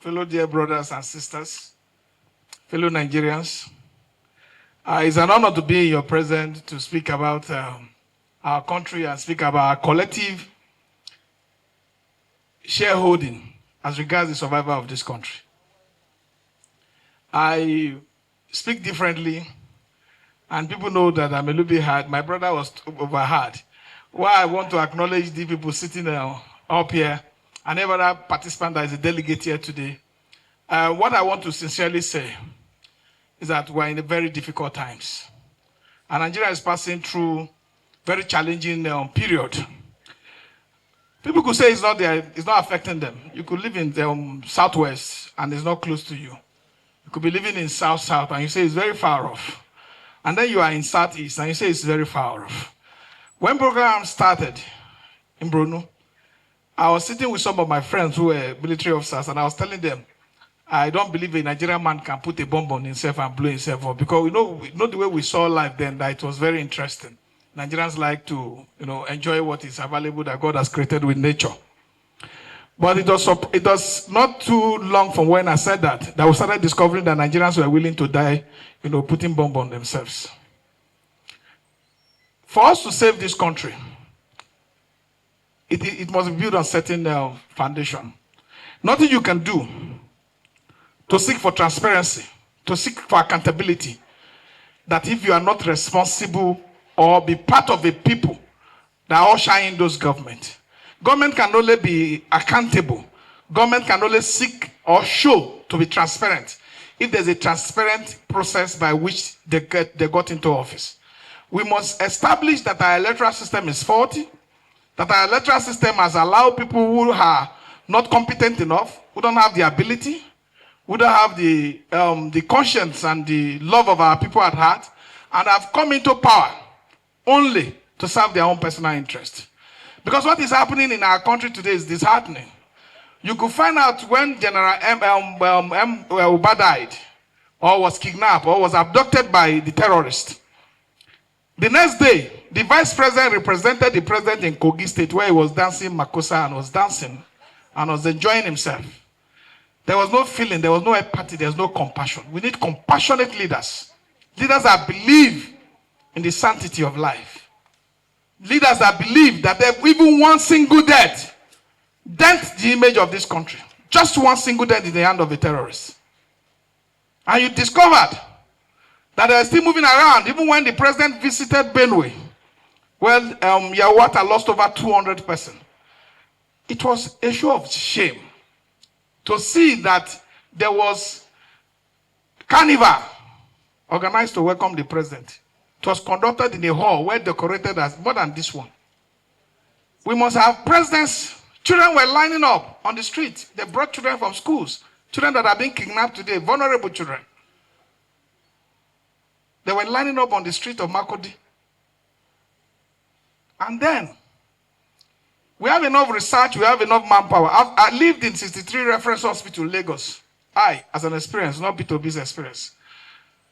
fellow dear brothers and sisters, fellow Nigerians. It's an honor to be in your presence to speak about our country and speak about our collective shareholding as regards the survival of this country. I speak differently, and people know that I'm a little bit hard. My brother was overhard. Why I want to acknowledge the people sitting up here and every other participant that is a delegate here today. What I want to sincerely say is that we're in a very difficult times. And Nigeria is passing through very challenging period. People could say it's not affecting them. You could live in the southwest and it's not close to you. You could be living in south and you say it's very far off. And then you are in southeast and you say it's very far off. When program started in Brno, I was sitting with some of my friends who were military officers and I was telling them, I don't believe a Nigerian man can put a bomb on himself and blow himself up, because we know the way we saw life then, that it was very interesting. Nigerians like to enjoy what is available that God has created with nature. But it was not too long from when I said that we started discovering that Nigerians were willing to die, putting bomb on themselves. For us to save this country, it must be built on certain foundation. Nothing you can do to seek for transparency, to seek for accountability, that if you are not responsible or be part of the people that usher in those government. Government can only be accountable. Government can only seek or show to be transparent if there's a transparent process by which they got into office. We must establish that our electoral system is faulty, that our electoral system has allowed people who are not competent enough, who don't have the ability, who don't have the conscience and the love of our people at heart, and have come into power only to serve their own personal interest. Because what is happening in our country today is disheartening. You could find out when General Uba died, or was kidnapped, or was abducted by the terrorists. The next day, the vice president represented the president in Kogi State, where he was dancing Makosa and was dancing and was enjoying himself. There was no feeling, there was no empathy, there was no compassion. We need compassionate leaders. Leaders that believe in the sanctity of life. Leaders that believe that even one single death dent the image of this country. Just one single death in the hand of a terrorist. And you discovered that they are still moving around, even when the president visited Benue. Well, Yawata lost over 200 persons. It was a show of shame to see that there was carnival organized to welcome the president. It was conducted in a hall well decorated as more than this one. We must have presidents. Children were lining up on the street. They brought children from schools. Children that are being kidnapped today, vulnerable children. They were lining up on the street of Makodi. And then, we have enough research, we have enough manpower. I lived in 63 Reference Hospital, Lagos. As an experience, not B2B's experience.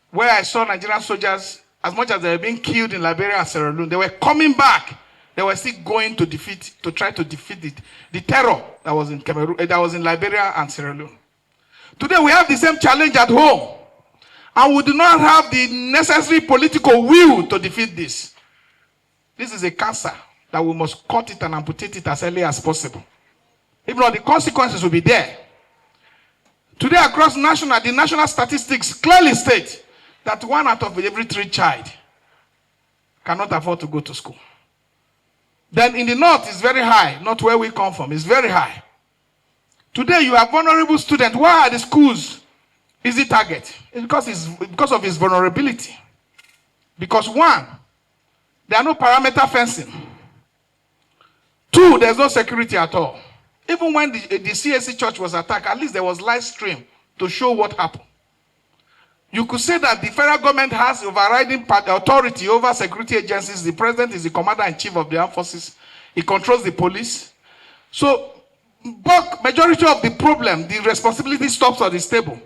Where I saw Nigerian soldiers, as much as they were being killed in Liberia and Sierra Leone, they were coming back. They were still going to try to defeat the terror that was in Cameroon, that was in Liberia and Sierra Leone. Today we have the same challenge at home. And we do not have the necessary political will to defeat this. This is a cancer that we must cut it and amputate it as early as possible. If not, the consequences will be there. Today across the national statistics clearly state that 1 out of every 3 child cannot afford to go to school. Then in the north, it's very high, not where we come from, it's very high. Today you have vulnerable students. Why are the schools easy target? It's because of its vulnerability. Because 1, there are no perimeter fencing. 2, there's no security at all. Even when the CSC church was attacked, at least there was live stream to show what happened. You could say that the federal government has overriding authority over security agencies. The president is the commander-in-chief of the armed forces. He controls the police. So, but majority of the problem, the responsibility stops on the table.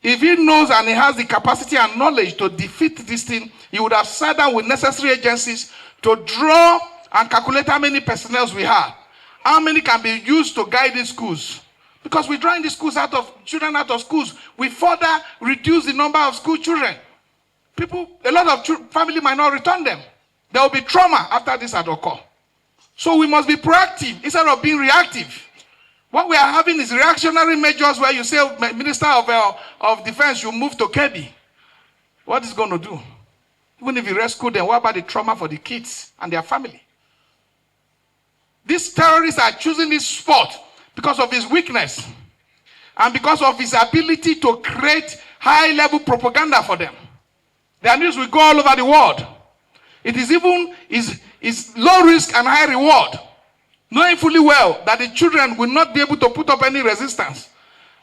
If he knows and he has the capacity and knowledge to defeat this thing, he would have sat down with necessary agencies to draw and calculate how many personnel we have. How many can be used to guide these schools, Because we're drawing the children out of schools. We further reduce the number of school children. A lot of family might not return them. There will be trauma after this had occurred. So we must be proactive instead of being reactive. What we are having is reactionary measures where you say, Minister of Defense, you move to Kebbi. What is going to do? Even if you rescue them, what about the trauma for the kids and their family? These terrorists are choosing this spot because of his weakness and because of his ability to create high-level propaganda for them. Their news will go all over the world. It is even is low risk and high reward, knowing fully well that the children will not be able to put up any resistance.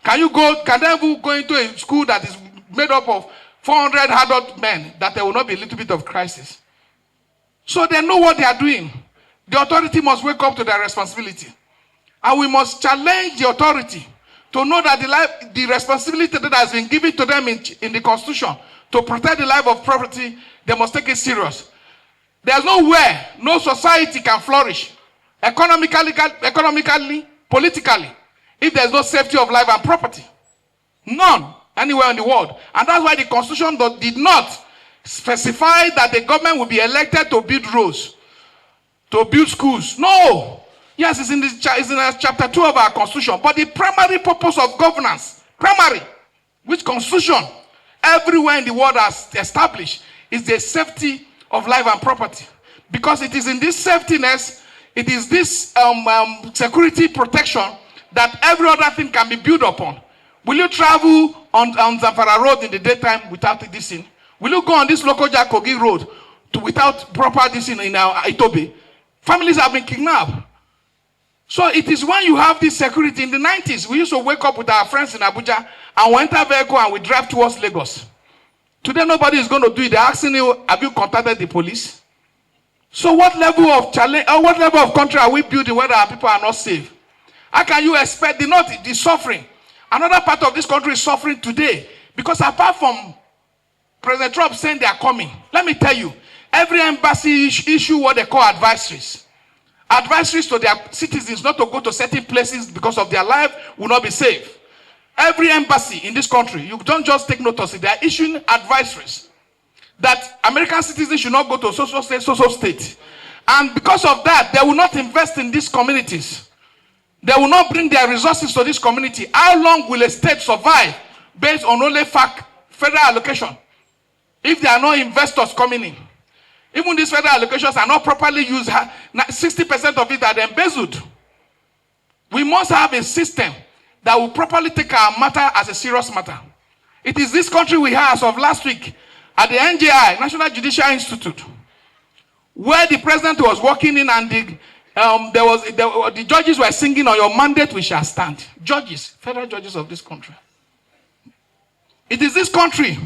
Can they go into a school that is made up of 400 adult men, that there will not be a little bit of crisis? So they know what they are doing. The authority must wake up to their responsibility. And we must challenge the authority to know that the responsibility that has been given to them in the Constitution to protect the life of property, they must take it serious. There's nowhere, no society can flourish economically, politically, if there's no safety of life and property. None, anywhere in the world. And that's why the Constitution did not specify that the government will be elected to build roads, to build schools. No. Yes, it's in chapter 2 of our Constitution. But the primary purpose of governance, which Constitution everywhere in the world has established, is the safety of life and property. Because it is in this safetyness, it is this security protection that every other thing can be built upon. Will you travel on Zamfara Road in the daytime without this thing? Will you go on this local Jakogi Road without proper this in Itobe? Families have been kidnapped. So it is when you have this security. In the 90s, we used to wake up with our friends in Abuja and we enter vehicle and we drive towards Lagos. Today, nobody is going to do it. They're asking you, have you contacted the police? So what level of challenge, or what level of country are we building where our people are not safe? How can you expect the suffering? Another part of this country is suffering today. Because apart from President Trump saying they are coming, let me tell you, every embassy issue what they call advisories. Advisories to their citizens not to go to certain places because of their life will not be safe. Every embassy in this country, you don't just take notice, they are issuing advisories that American citizens should not go to social state. And because of that, they will not invest in these communities. They will not bring their resources to this community. How long will a state survive based on only federal allocation if there are no investors coming in? Even these federal allocations are not properly used. 60% of it are embezzled. We must have a system that will properly take our matter as a serious matter. It is this country we have as of last week at the NJI, National Judicial Institute, where the president was walking in and the judges were singing, "On your mandate we shall stand." Judges, federal judges of this country. It is this country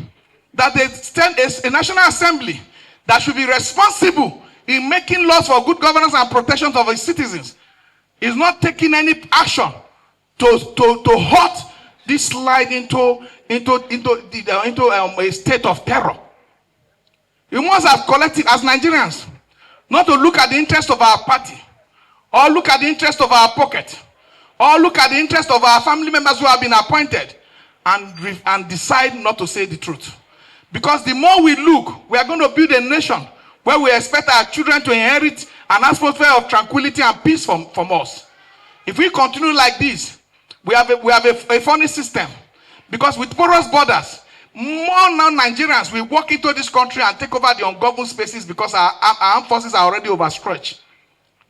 that they stand as a National Assembly that should be responsible in making laws for good governance and protection of its citizens. Is not taking any action to halt this slide into a state of terror. We must have collective as Nigerians, not to look at the interest of our party, or look at the interest of our pocket, or look at the interest of our family members who have been appointed, and decide not to say the truth. Because the more we look, we are going to build a nation where we expect our children to inherit an atmosphere of tranquility and peace from us. If we continue like this, we have a funny system. Because with porous borders, more non-Nigerians will walk into this country and take over the ungoverned spaces because our armed forces are already overstretched.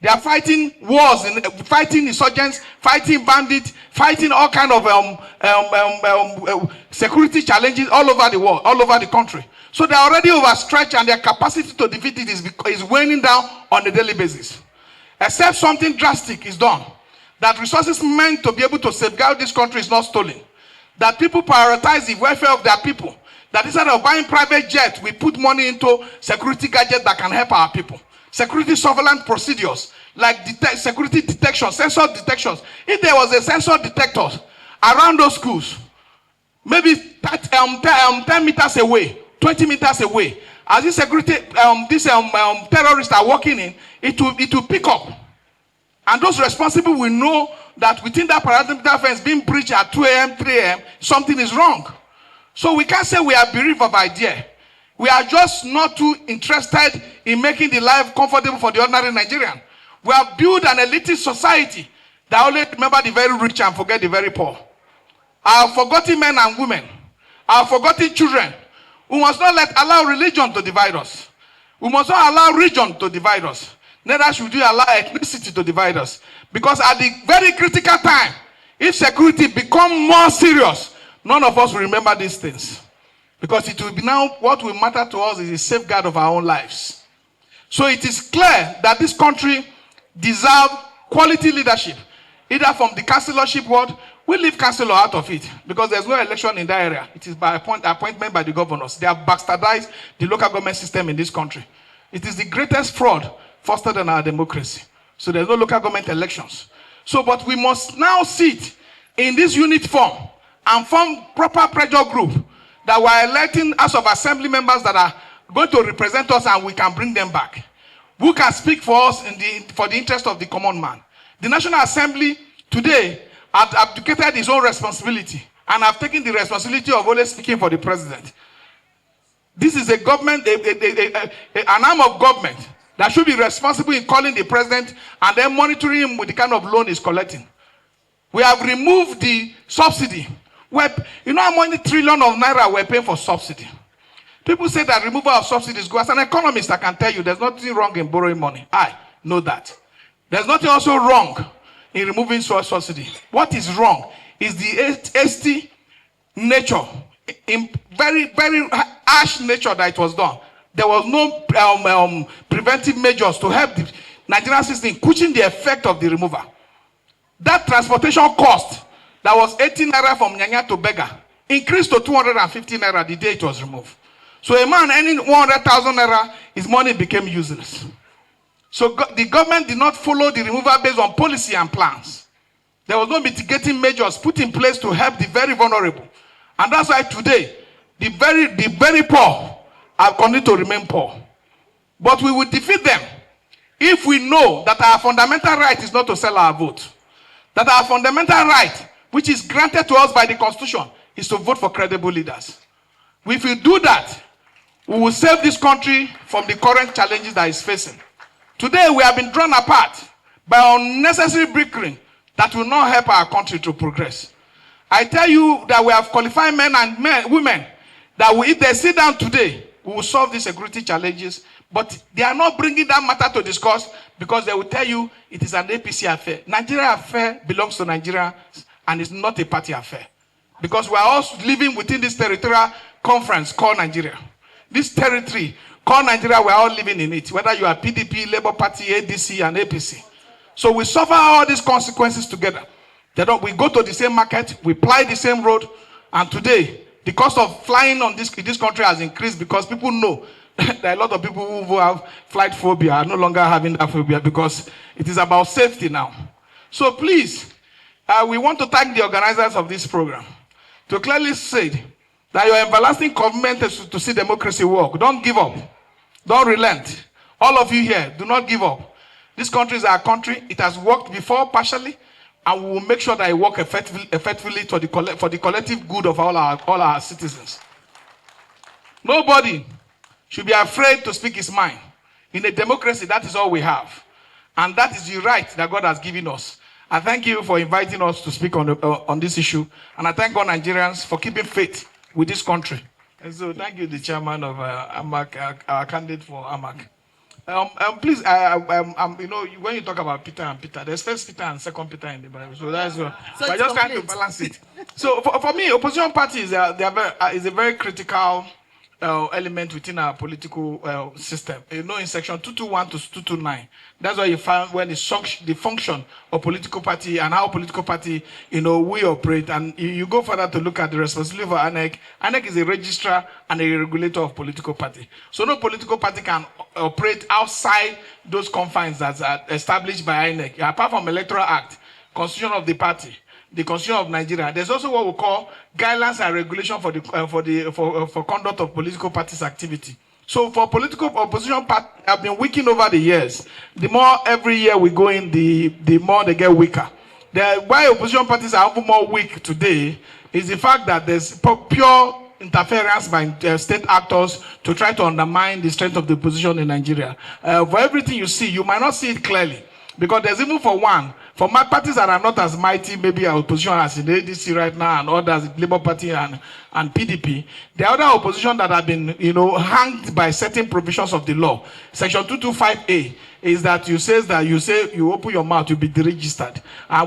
They are fighting wars, fighting insurgents, fighting bandits, fighting all kinds of security challenges all over the world, all over the country. So they are already overstretched and their capacity to defeat it is waning down on a daily basis. Except something drastic is done. That resources meant to be able to safeguard this country is not stolen. That people prioritize the welfare of their people. That instead of buying private jets, we put money into security gadgets that can help our people. Security surveillance procedures like security detection, sensor detections. If there was a sensor detector around those schools, maybe 10 meters away, 20 meters away, as these terrorists are walking in, it will pick up. And those responsible will know that within that perimeter fence being breached at 2 a.m., 3 a.m., something is wrong. So we can't say we are bereft of idea. We are just not too interested in making the life comfortable for the ordinary Nigerian. We have built an elitist society that only remember the very rich and forget the very poor. Our forgotten men and women, our forgotten children. We must not allow religion to divide us. We must not allow region to divide us. Neither should we allow ethnicity to divide us. Because at the very critical time, if security becomes more serious, none of us will remember these things. Because it will be now what will matter to us is the safeguard of our own lives. So it is clear that this country deserves quality leadership, either from the councillorship world. We leave councillor out of it because there's no election in that area. It is by appointment by the governors. They have bastardized the local government system in this country. It is the greatest fraud fostered in our democracy. So there's no local government elections. So, but we must now sit in this unit form and form proper pressure group that we're electing House of Assembly members that are going to represent us and we can bring them back. Who can speak for us for the interest of the common man? The National Assembly today has abdicated its own responsibility and have taken the responsibility of always speaking for the president. This is a government, an arm of government that should be responsible in calling the president and then monitoring him with the kind of loan he's collecting. We have removed the subsidy. You know how many trillion of naira we're paying for subsidy? People say that removal of subsidies go. As an economist, I can tell you there's nothing wrong in borrowing money. I know that. There's nothing also wrong in removing subsidy. What is wrong is the hasty nature, in very, very harsh nature that it was done. There was no preventive measures to help the Nigerian system in cushion the effect of the removal. That transportation cost that was 18 naira from Nyanya to Bega increased to 250 naira the day it was removed. So a man earning 100,000 naira, his money became useless. So the government did not follow the removal based on policy and plans. There was no mitigating measures put in place to help the very vulnerable. And that's why today, the very poor are continuing to remain poor. But we will defeat them if we know that our fundamental right is not to sell our vote. That our fundamental right, which is granted to us by the Constitution, is to vote for credible leaders. If we do that, we will save this country from the current challenges that it's facing. Today, we have been drawn apart by unnecessary bickering that will not help our country to progress. I tell you that we have qualified men and women that if they sit down today, we will solve these security challenges. But they are not bringing that matter to discuss because they will tell you it is an APC affair. Nigeria affair belongs to Nigeria and it's not a party affair. Because we are all living within this territorial conference called Nigeria. This territory called Nigeria, we are all living in it. Whether you are PDP, Labour Party, ADC, and APC. So we suffer all these consequences together. We go to the same market, we ply the same road, and today, the cost of flying on this country has increased because people know that a lot of people who have flight phobia are no longer having that phobia because it is about safety now. So please, we want to thank the organizers of this program to clearly say that your everlasting commitment is to see democracy work. Don't give up. Don't relent. All of you here, do not give up. This country is our country. It has worked before partially, and we will make sure that it works effectively for the collective good of all our citizens. Nobody should be afraid to speak his mind. In a democracy, that is all we have. And that is the right that God has given us. I thank you for inviting us to speak on this issue. And I thank all Nigerians for keeping faith with this country. And so thank you, the chairman of AMAC, our candidate for AMAC. Please, you know, when you talk about Peter and Peter, there's first Peter and second Peter in the Bible. So that's so we're just trying to balance it. So for me, opposition parties is a very critical element within our political system. You know, in section 221 to 229, that's why you find when the function of political party and how political party, you know, we operate. And you go further to look at the responsibility for ANEC. ANEC is a registrar and a regulator of political party. So no political party can operate outside those confines that are established by INEC. Apart from Electoral Act, Constitution of the party, the Constitution of Nigeria, there's also what we call guidelines and regulation for conduct of political parties' activity. So for political opposition parties have been weakening over the years. The more every year we go in, the more they get weaker. Why opposition parties are even more weak today is the fact that there's pure interference by state actors to try to undermine the strength of the opposition in Nigeria. For everything you see, you might not see it clearly. Because there's even for my parties that are not as mighty, maybe our opposition as in the ADC right now and others, Labour Party and PDP, the other opposition that have been, hanged by certain provisions of the law. Section 225A is that you say you open your mouth, you'll be deregistered,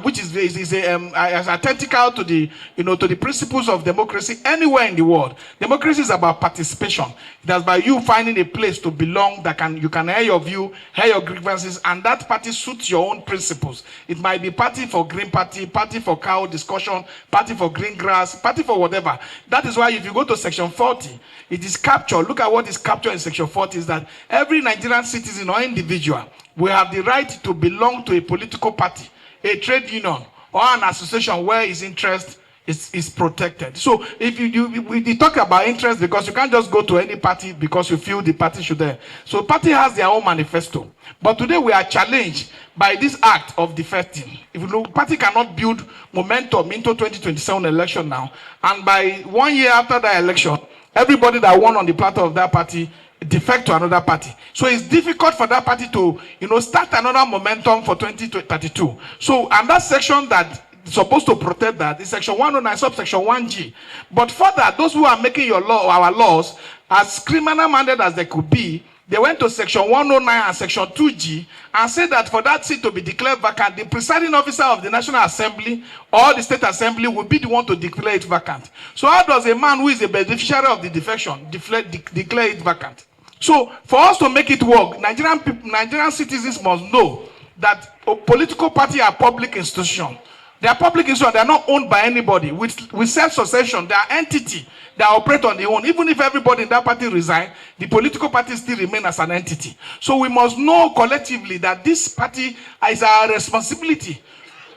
which is identical to the, to the principles of democracy anywhere in the world. Democracy is about participation. That's by you finding a place to belong that you can hear your view, hear your grievances, and that party suits your own principles. It might be party for green party, party for cow discussion, party for green grass, party for whatever. That is why if you go to section 40, it is captured. Look at what is captured in section 40 is that every Nigerian citizen or individual will have the right to belong to a political party, a trade union, or an association where his interest is protected. So if we talk about interest, because you can't just go to any party because you feel the party should there. So party has their own manifesto. But today we are challenged by this act of defecting. If you look, party cannot build momentum into 2027 election now. And by 1 year after that election, everybody that won on the platform of that party defect to another party. So it's difficult for that party to, start another momentum for 2032. So, and that section that supposed to protect that is section 109 subsection 1G. But further, those who are making our laws as criminal minded as they could be, they went to section 109 and section 2G and said that for that seat to be declared vacant, the presiding officer of the National Assembly or the State Assembly will be the one to declare it vacant. So how does a man who is a beneficiary of the defection declare it vacant? So for us to make it work, Nigerian citizens must know that a political party are public institutions. They are public institutions. They are not owned by anybody. With self-succession, they are entity that operate on their own. Even if everybody in that party resign, the political party still remain as an entity. So we must know collectively that this party is our responsibility.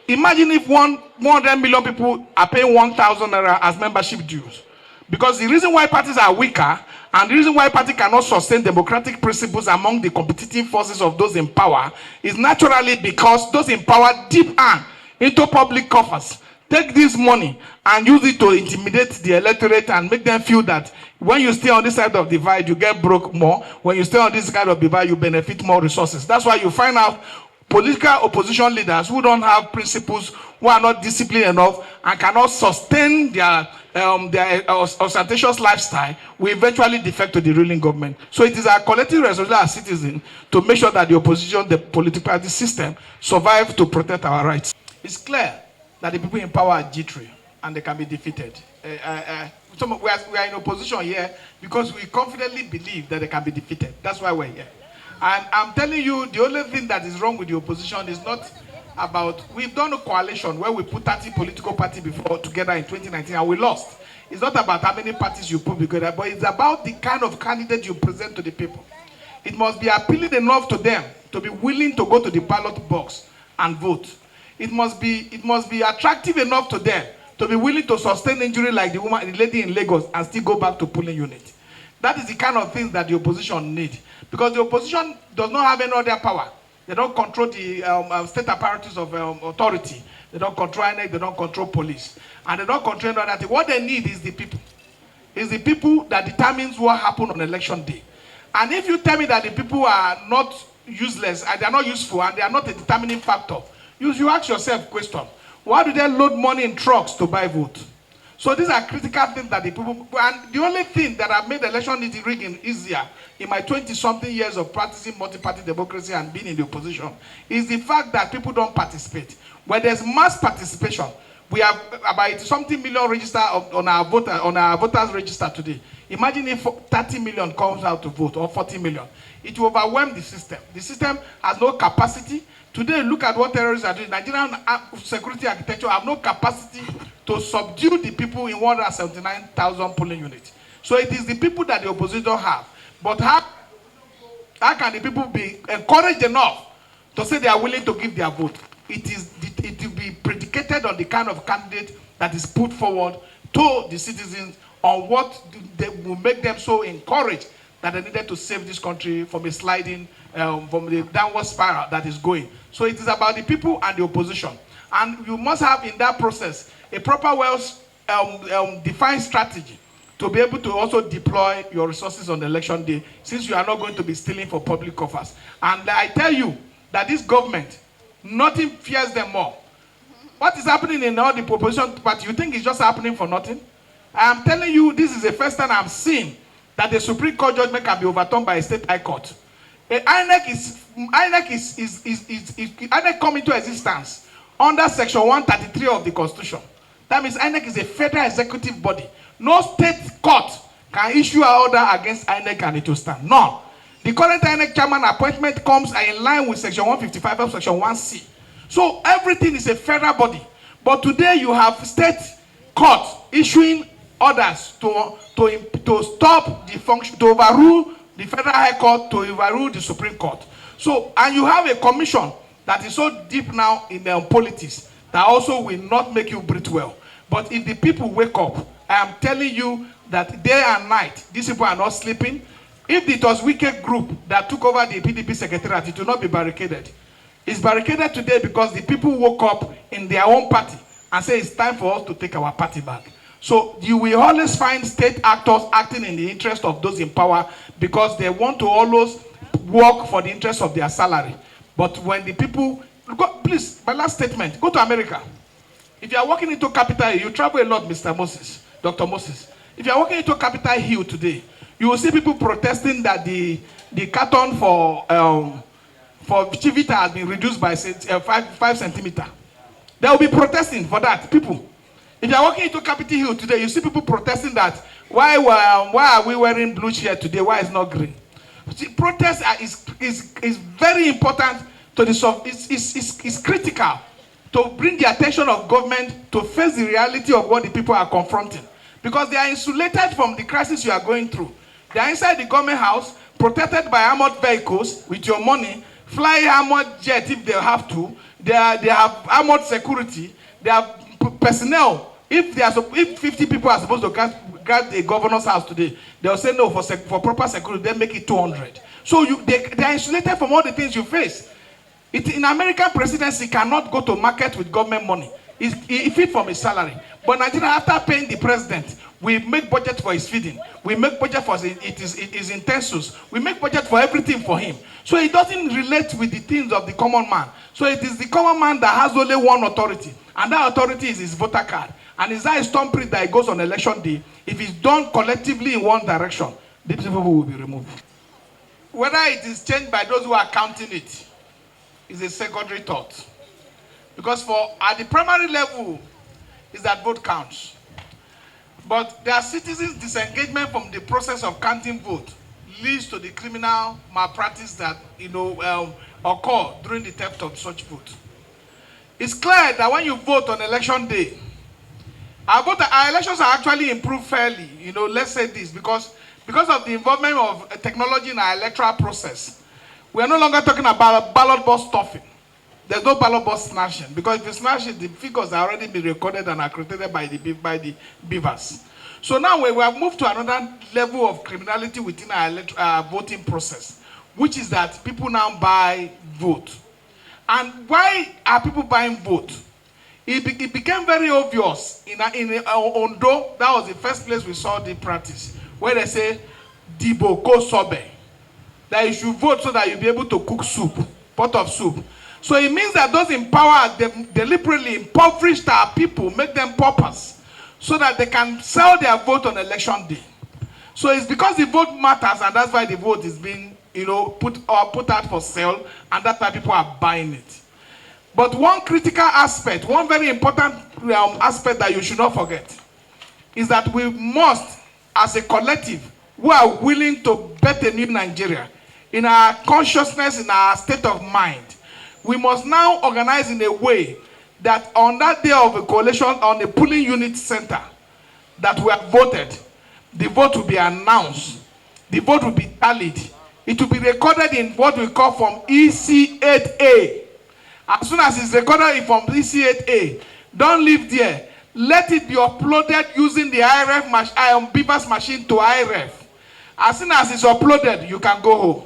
Imagine if 100 million people are paying 1,000 naira as membership dues. Because the reason why parties are weaker and the reason why party cannot sustain democratic principles among the competitive forces of those in power is naturally because those in power deep hand into public coffers, take this money and use it to intimidate the electorate and make them feel that when you stay on this side of the divide, you get broke more. When you stay on this side of the divide, you benefit more resources. That's why you find out political opposition leaders who don't have principles, who are not disciplined enough and cannot sustain their ostentatious lifestyle, will eventually defect to the ruling government. So it is our collective responsibility as citizens to make sure that the opposition, the political party system, survive to protect our rights. It's clear that the people in power are jittery and they can be defeated. We are in opposition here because we confidently believe that they can be defeated. That's why we're here. And I'm telling you, the only thing that is wrong with the opposition is not about, we've done a coalition where we put 30 political parties before together in 2019 and we lost. It's not about how many parties you put together, but it's about the kind of candidate you present to the people. It must be appealing enough to them to be willing to go to the ballot box and vote. It must be attractive enough to them to be willing to sustain injury like the lady in Lagos and still go back to polling unit. That is the kind of things that the opposition need. Because the opposition does not have any other power. They don't control the state apparatus of authority. They don't control any, they don't control police. And they don't control any other thing. What they need is the people. It's the people that determines what happens on election day. And if you tell me that the people are not useless, and they are not useful, and they are not a determining factor, you ask yourself question, why do they load money in trucks to buy vote? So these are critical things that the people, and the only thing that have made election rigging easier in my 20-something years of practicing multi-party democracy and being in the opposition is the fact that people don't participate. When there's mass participation, we have about something million registered on our voters register today. Imagine if 30 million comes out to vote or 40 million. It will overwhelm the system. The system has no capacity. Today, look at what terrorists are doing. Nigerian security architecture have no capacity to subdue the people in 179,000 polling units. So it is the people that the opposition have. But how can the people be encouraged enough to say they are willing to give their vote? It will be predicated on the kind of candidate that is put forward to the citizens on what they will make them so encouraged that they needed to save this country from a sliding, from the downward spiral that is going. So it is about the people and the opposition. And you must have in that process a proper, defined strategy to be able to also deploy your resources on election day, since you are not going to be stealing for public offers. And I tell you that this government, nothing fears them more. What is happening in all the opposition party, you think it's just happening for nothing? I am telling you, this is the first time I'm seeing that the Supreme Court judgment can be overturned by a state high court. INEC come into existence under Section 133 of the Constitution. That means INEC is a federal executive body. No state court can issue an order against INEC and it will stand. None. The current INEC chairman appointment comes in line with Section 155 of Section 1C. So everything is a federal body. But today you have state courts issuing orders to stop the function, to overrule the Federal High Court, to overrule the Supreme Court. So, and you have a commission that is so deep now in politics that also will not make you breathe well. But if the people wake up, I am telling you that day and night, these people are not sleeping. If it was Wike group that took over the PDP secretariat, it will not be barricaded. It's barricaded today because the people woke up in their own party and say it's time for us to take our party back. So you will always find state actors acting in the interest of those in power because they want to always work for the interest of their salary. But when the people, please, my last statement, go to America. If you are walking into Capitol Hill, you travel a lot, Mr. Moses, Dr. Moses. If you are walking into Capitol Hill today, you will see people protesting that the carton for Chivita has been reduced by 5 centimeters. They will be protesting for that, people. If you are walking into Capitol Hill today, you see people protesting that why are we wearing blue here today? Why is not green? See, protest is very important to the it's critical to bring the attention of government to face the reality of what the people are confronting, because they are insulated from the crisis you are going through. They are inside the government house, protected by armored vehicles with your money, fly armored jet if they have to. They have armored security. They have personnel. If 50 people are supposed to guard the governor's house today, they'll say no for proper security. They make it 200. So they are insulated from all the things you face. In American presidency, cannot go to market with government money. He feed from his salary. But Nigeria, after paying the president, we make budget for his feeding. We make budget for his intensives. We make budget for everything for him. So it doesn't relate with the things of the common man. So it is the common man that has only one authority. And that authority is his voter card. And it's that thumbprint that it goes on election day. If it's done collectively in one direction, these people will be removed. Whether it is changed by those who are counting it is a secondary thought. Because at the primary level is that vote counts. But their citizens' disengagement from the process of counting vote leads to the criminal malpractice that occur during the theft of such vote. It's clear that when you vote on election day, our elections are actually improved fairly. Let's say this because of the involvement of technology in our electoral process. We are no longer talking about ballot box stuffing. There's no ballot box snatching, because if you snatch it, the figures are already been recorded and accredited by the beavers. So now we have moved to another level of criminality within our voting process, which is that people now buy vote. And why are people buying vote? It became very obvious in Ondo. That was the first place we saw the practice, where they say, Dibo ko sobe, that you should vote so that you'll be able to cook soup, pot of soup. So it means that those in power deliberately impoverished our people, make them paupers, so that they can sell their vote on election day. So it's because the vote matters, and that's why the vote is being put out for sale, and that's why people are buying it. But one critical aspect, one very important aspect that you should not forget, is that we must, as a collective, who are willing to bet a new Nigeria, in our consciousness, in our state of mind, we must now organize in a way that on that day of a coalition, on the polling unit center that we have voted, the vote will be announced, the vote will be tallied, it will be recorded in what we call from EC8A. As soon as it's recorded from EC8A, don't leave there. Let it be uploaded using the IRF Beaver's machine to IRF. As soon as it's uploaded, you can go home.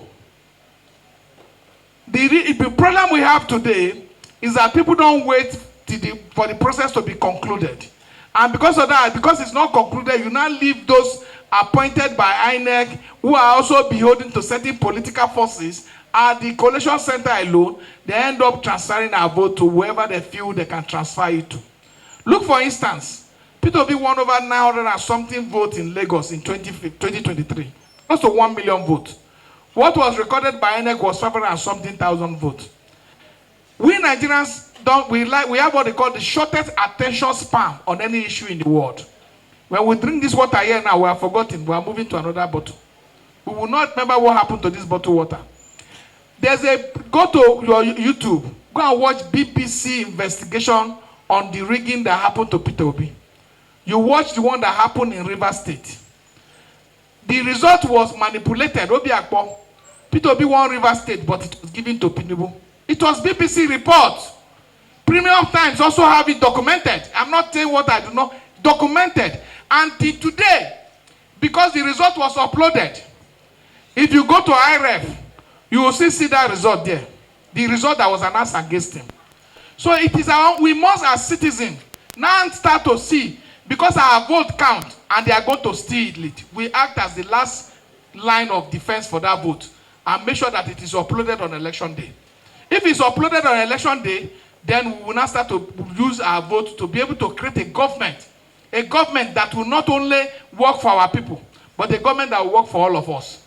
The problem we have today is that people don't wait till for the process to be concluded. And because of that, because it's not concluded, you now leave those appointed by INEC who are also beholden to certain political forces at the collation center alone. They end up transferring our vote to whoever they feel they can transfer it to. Look, for instance, P2B won over 900 and something votes in Lagos in 2023. Close to 1 million votes. What was recorded by INEC was 500 and something thousand votes. We Nigerians we have what they call the shortest attention span on any issue in the world. When we drink this water here now, we are forgotten. We are moving to another bottle. We will not remember what happened to this bottle water. Go to your YouTube, go and watch BBC investigation on the rigging that happened to P2B. You watch the one that happened in Rivers State. The result was manipulated. P2B won Rivers State, but it was given to Tinubu. It was BBC report. Premium Times also have it documented. I'm not saying what I do not. Documented. Until today, because the result was uploaded. If you go to IREF, you will see that result there. The result that was announced against him. So it is we must, as citizens, now start to see, because our vote count and they are going to steal it. We act as the last line of defense for that vote and make sure that it is uploaded on election day. If it's uploaded on election day, then we will now start to use our vote to be able to create a government that will not only work for our people, but a government that will work for all of us.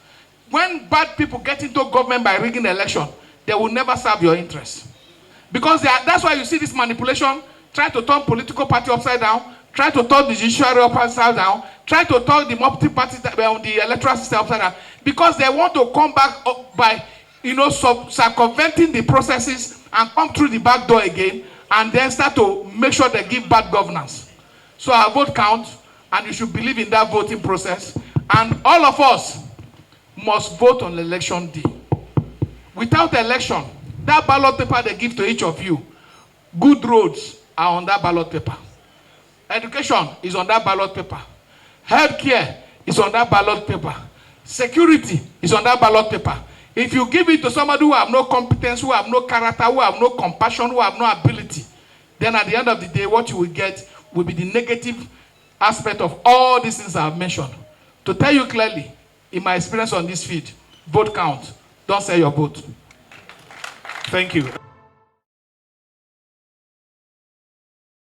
When bad people get into government by rigging the election, they will never serve your interests. Because that's why you see this manipulation, try to turn political party upside down, try to turn the judiciary upside down, try to turn the multi-party, the electoral system upside down, because they want to come back by, circumventing the processes and come through the back door again, and then start to make sure they give bad governance. So our vote counts, and you should believe in that voting process. And all of us must vote on election day. Without election, that ballot paper they give to each of you, good roads are on that ballot paper. Education is on that ballot paper. Healthcare is on that ballot paper. Security is on that ballot paper. If you give it to somebody who have no competence, who have no character, who have no compassion, who have no ability, then at the end of the day, what you will get will be the negative aspect of all these things I have mentioned. To tell you clearly, in my experience on this field, vote count. Don't sell your vote. Thank you.